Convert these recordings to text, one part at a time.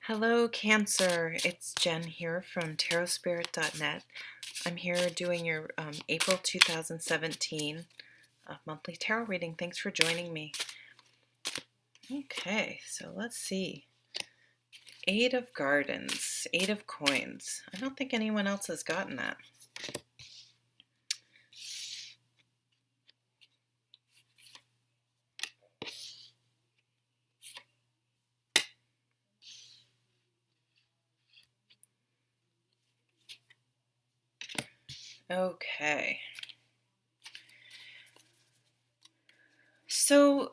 Hello, Cancer. It's Jen here from tarotspirit.net. I'm here doing your April 2017 monthly tarot reading. Thanks for joining me. Okay, so let's see. Eight of Gardens, Eight of Coins. I don't think anyone else has gotten that. Okay. So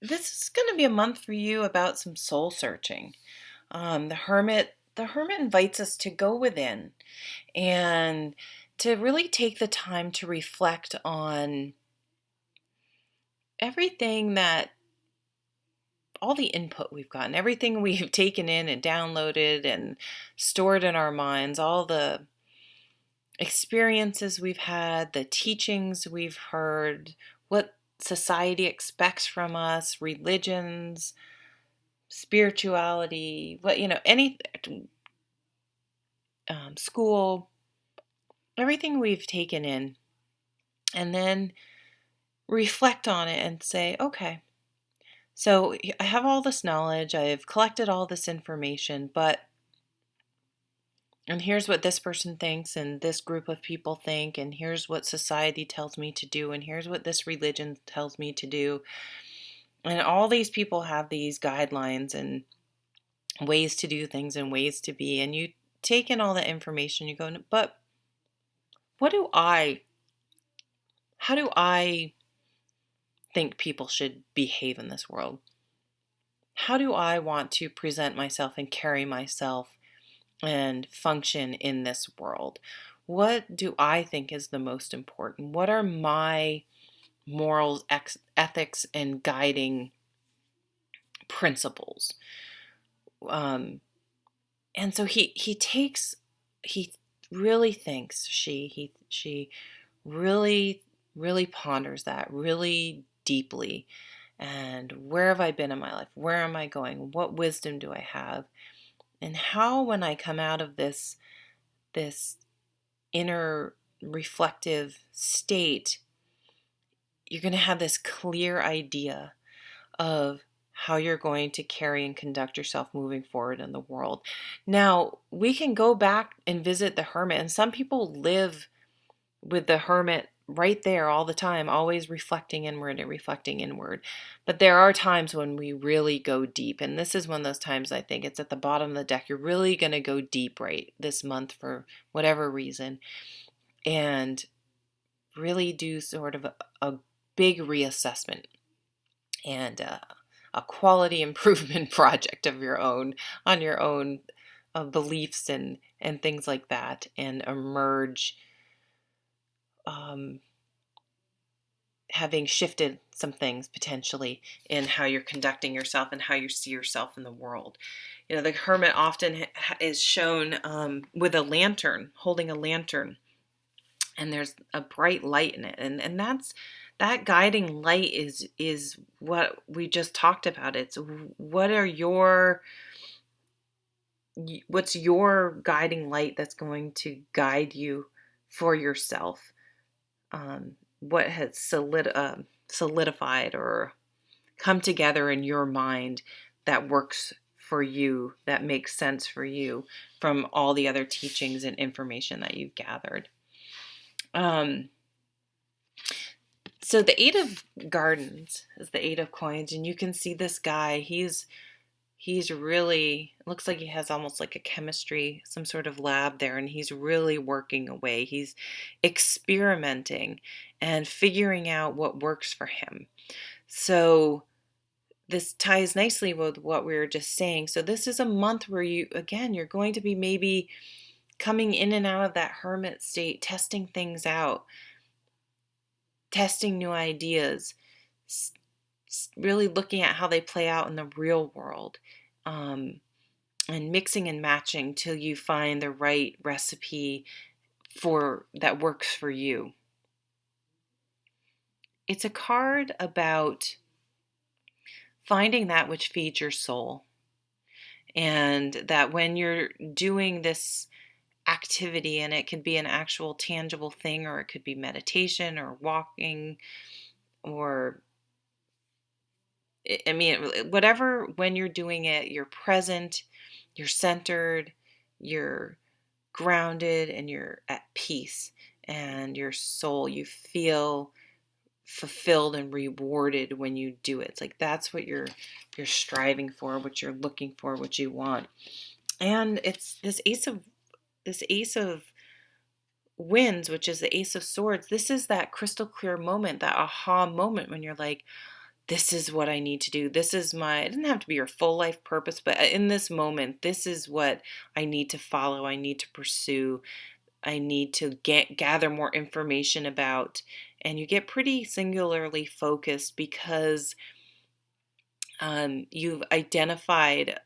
this is going to be a month for you about some soul searching. The Hermit invites us to go within and to really take the time to reflect on everything that all the input we've gotten, everything we've taken in and downloaded and stored in our minds, all the experiences we've had, the teachings we've heard, what society expects from us, religions, spirituality, any school, everything we've taken in, and then reflect on it and say, okay, so I have all this knowledge, I've collected all this information, and here's what this person thinks, and this group of people think, and here's what society tells me to do, and here's what this religion tells me to do. And all these people have these guidelines and ways to do things and ways to be. And you take in all that information, you go, but how do I think people should behave in this world? How do I want to present myself and carry myself and function in this world? What do I think is the most important? What are my morals, ethics, and guiding principles? And so he really thinks, she really ponders that really deeply. And where have I been in my life? Where am I going? What wisdom do I have? And how, when I come out of this inner reflective state, you're going to have this clear idea of how you're going to carry and conduct yourself moving forward in the world. Now, we can go back and visit the Hermit, and some people live with the Hermit right there all the time, always reflecting inward and reflecting inward. But there are times when we really go deep, and this is one of those times. I think it's at the bottom of the deck. You're really going to go deep right this month for whatever reason, and really do sort of a big reassessment and a quality improvement project of your own, on your own beliefs and things like that, and emerge having shifted some things potentially in how you're conducting yourself and how you see yourself in the world. The Hermit often is shown with a lantern, holding a lantern, and there's a bright light in it, and that guiding light is what we just talked about. It's what's your guiding light that's going to guide you for yourself. What has solidified or come together in your mind that works for you, that makes sense for you from all the other teachings and information that you've gathered. So the Eight of Gardens is the Eight of Coins, and you can see this guy. He's really, looks like he has almost like a chemistry, some sort of lab there, and he's really working away. He's experimenting and figuring out what works for him. So this ties nicely with what we were just saying. So this is a month where you're going to be maybe coming in and out of that hermit state, testing things out, testing new ideas, really looking at how they play out in the real world, and mixing and matching till you find the right recipe that works for you. It's a card about finding that which feeds your soul. And that when you're doing this activity, and it could be an actual tangible thing, or it could be meditation or walking, or I mean, whatever, when you're doing it, you're present, you're centered, you're grounded, and you're at peace. And your soul, you feel fulfilled and rewarded when you do it. It's like that's what you're striving for, what you're looking for, what you want. And it's this ace of Wands, which is the Ace of Swords. This is that crystal clear moment, that aha moment when you're like, this is what I need to do. This is it doesn't have to be your full life purpose, but in this moment, this is what I need to follow. I need to pursue. I need to gather more information about. And you get pretty singularly focused because you've identified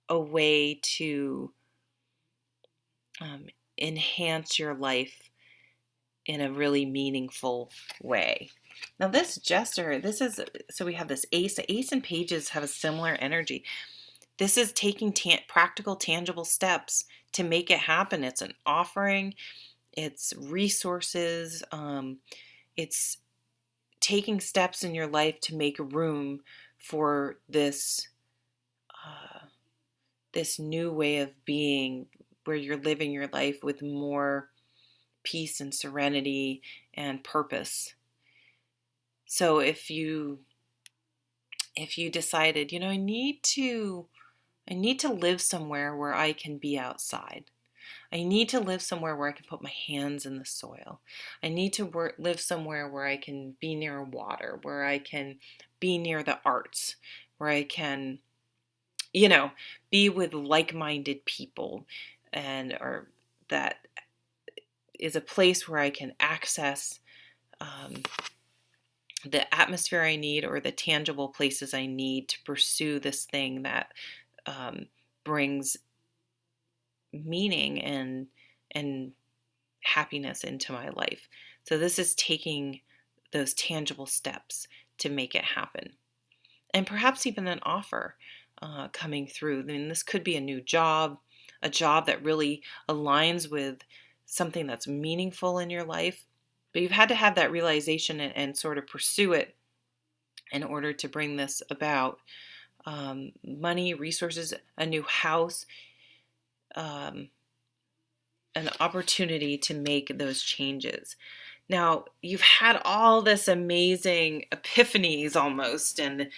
a way to enhance your life in a really meaningful way. Now this jester, so we have this ace. The ace and pages have a similar energy. This is taking practical, tangible steps to make it happen. It's an offering. It's resources. It's taking steps in your life to make room for this new way of being, where you're living your life with more peace and serenity and purpose. So if you decided, I need to live somewhere where I can be outside. I need to live somewhere where I can put my hands in the soil. I need to live somewhere where I can be near water, where I can be near the arts, where I can, be with like-minded people, or that is a place where I can access the atmosphere I need, or the tangible places I need to pursue this thing that brings meaning and happiness into my life. So this is taking those tangible steps to make it happen. And perhaps even an offer coming through. I mean, this could be a new job, a job that really aligns with something that's meaningful in your life. But you've had to have that realization and sort of pursue it in order to bring this about. Money, resources, a new house, an opportunity to make those changes. Now, you've had all this amazing epiphanies almost, and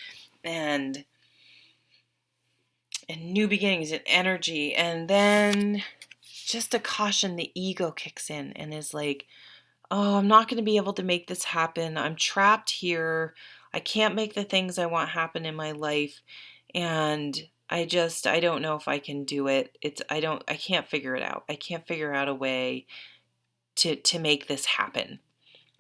new beginnings and energy, and then just a caution, the ego kicks in and is like, oh, I'm not going to be able to make this happen. I'm trapped here. I can't make the things I want happen in my life. And I don't know if I can do it. I can't figure it out. I can't figure out a way to make this happen.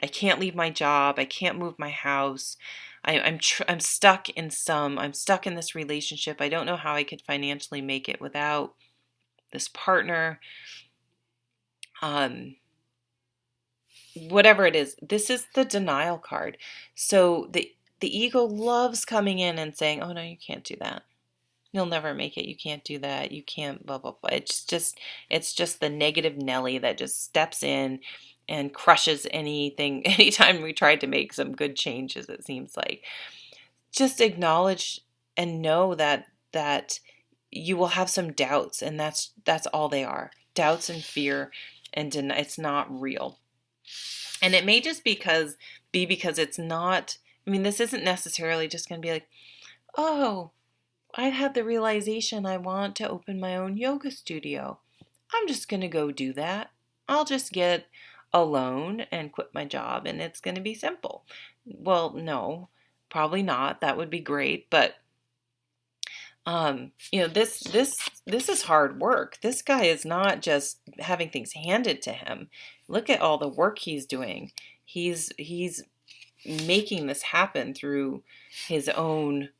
I can't leave my job. I can't move my house. I'm stuck in this relationship. I don't know how I could financially make it without this partner. Whatever it is, this is the denial card. So the ego loves coming in and saying, "Oh no, you can't do that. You'll never make it. You can't do that. You can't blah blah blah." It's just the negative Nelly that just steps in and crushes anything anytime we tried to make some good changes, it seems like. Just acknowledge and know that you will have some doubts, and that's all they are. Doubts and fear, and it's not real. And it may just be because it's not, I mean, this isn't necessarily just going to be like, oh, I've had the realization I want to open my own yoga studio. I'm just going to go do that. I'll just get a loan and quit my job, and it's going to be simple. Well, no, probably not. That would be great, but this is hard work. This guy is not just having things handed to him. Look at all the work he's doing. He's making this happen through his own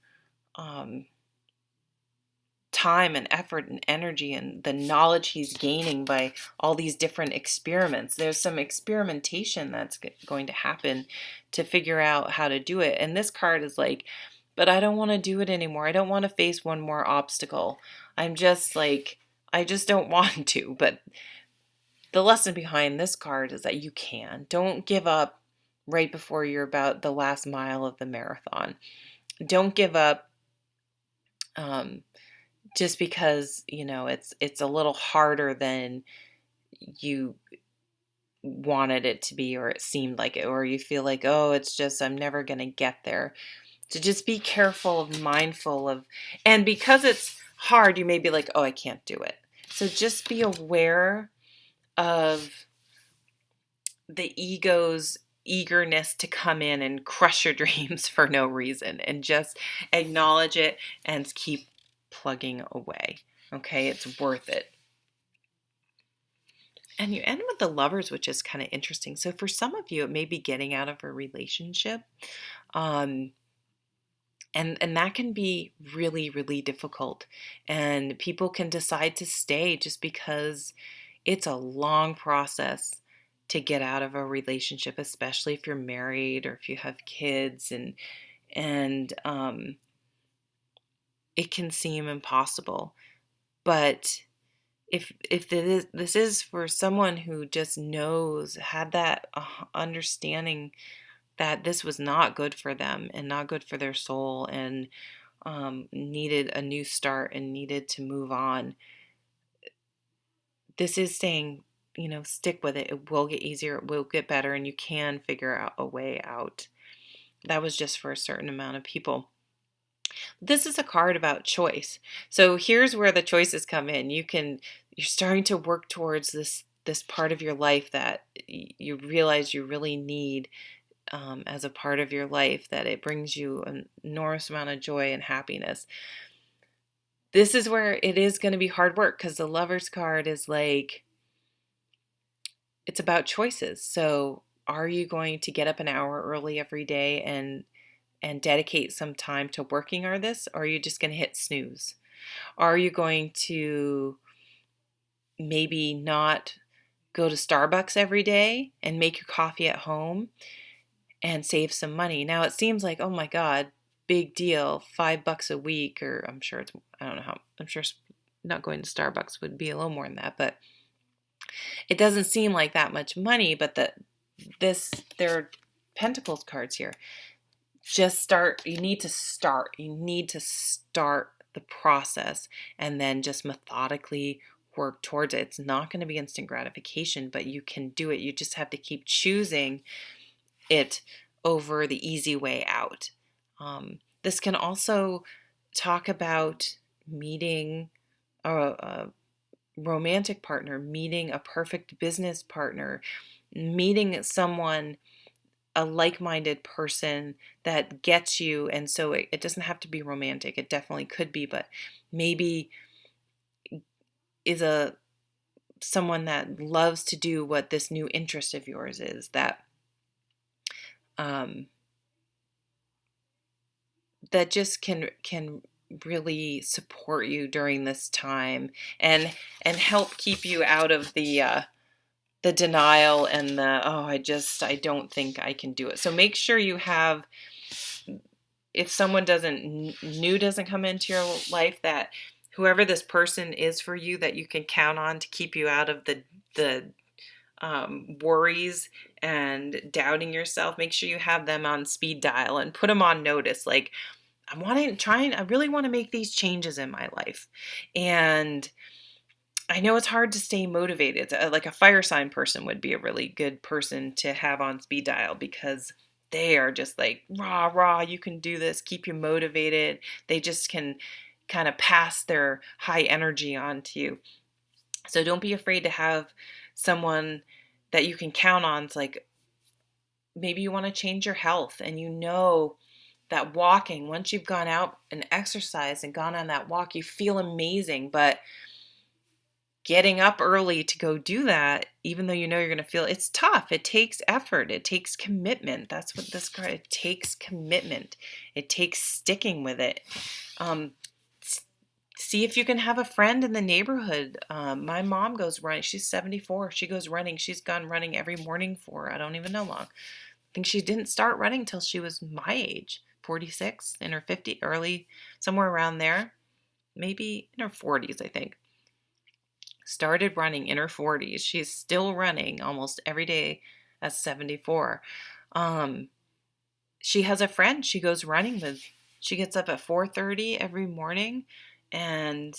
time and effort and energy, and the knowledge he's gaining by all these different experiments. There's some experimentation that's going to happen to figure out how to do it. And this card is like, but I don't want to do it anymore. I don't want to face one more obstacle. I'm just like, I just don't want to. But the lesson behind this card is that you can. Don't give up right before you're about the last mile of the marathon. Don't give up um, just because, it's a little harder than you wanted it to be, or it seemed like it, or you feel like, oh, it's just, I'm never going to get there. So just be careful, mindful of, and because it's hard, you may be like, oh, I can't do it. So just be aware of the ego's eagerness to come in and crush your dreams for no reason, and just acknowledge it and keep plugging away. Okay, it's worth it. And you end with the Lovers, which is kind of interesting. So for some of you, it may be getting out of a relationship. Um, and that can be really, really difficult. And people can decide to stay just because it's a long process to get out of a relationship, especially if you're married or if you have kids, and it can seem impossible. But if this is for someone who just knows, had that understanding that this was not good for them and not good for their soul, and needed a new start and needed to move on, this is saying, stick with it. It will get easier. It will get better, and you can figure out a way out. That was just for a certain amount of people. This is a card about choice. So here's where the choices come in. You're starting to work towards this part of your life that you realize you really need, as a part of your life, that it brings you an enormous amount of joy and happiness. This is where it is going to be hard work, because the Lover's card is like, it's about choices. So are you going to get up an hour early every day and dedicate some time to working on this, or are you just going to hit snooze? Are you going to maybe not go to Starbucks every day and make your coffee at home and save some money? Now it seems like, oh my God, big deal, $5 a week, or I'm sure I don't know how, I'm sure not going to Starbucks would be a little more than that, but it doesn't seem like that much money. But there are Pentacles cards here. Just start. You need to start the process, and then just methodically work towards it. It's not going to be instant gratification, but you can do it. You just have to keep choosing it over the easy way out. This can also talk about meeting a romantic partner, meeting a perfect business partner, meeting someone, a like-minded person that gets you. And so it doesn't have to be romantic. It definitely could be, but maybe is someone that loves to do what this new interest of yours is, that that just can really support you during this time, and help keep you out of the denial and I don't think I can do it. So make sure you have, if someone doesn't come into your life, that whoever this person is for you, that you can count on to keep you out of the worries and doubting yourself, make sure you have them on speed dial and put them on notice. Like, I really want to make these changes in my life. And I know it's hard to stay motivated. Like a fire sign person would be a really good person to have on speed dial, because they are just like, rah, rah, you can do this, keep you motivated. They just can kind of pass their high energy on to you. So don't be afraid to have someone that you can count on. It's like, maybe you want to change your health, and that walking, once you've gone out and exercised and gone on that walk, you feel amazing. But getting up early to go do that, even though you're going to feel, it's tough. It takes effort. It takes commitment. That's what this card, it takes commitment. It takes sticking with it. See if you can have a friend in the neighborhood. My mom goes running. She's 74. She goes running. She's gone running every morning for, I don't even know long. I think she didn't start running till she was my age. 46, in her 50, early, somewhere around there, maybe in her 40s, I think. Started running in her 40s. She's still running almost every day at 74. Um, she has a friend she goes running with. She gets up at 4:30 every morning, and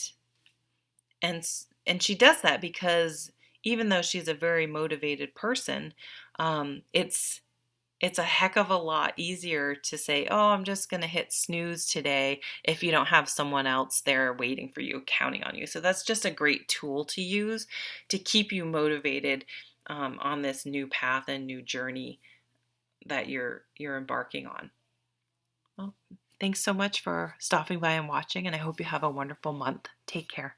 and and she does that because even though she's a very motivated person, it's a heck of a lot easier to say, oh, I'm just going to hit snooze today if you don't have someone else there waiting for you, counting on you. So that's just a great tool to use to keep you motivated on this new path and new journey that you're embarking on. Well, thanks so much for stopping by and watching, and I hope you have a wonderful month. Take care.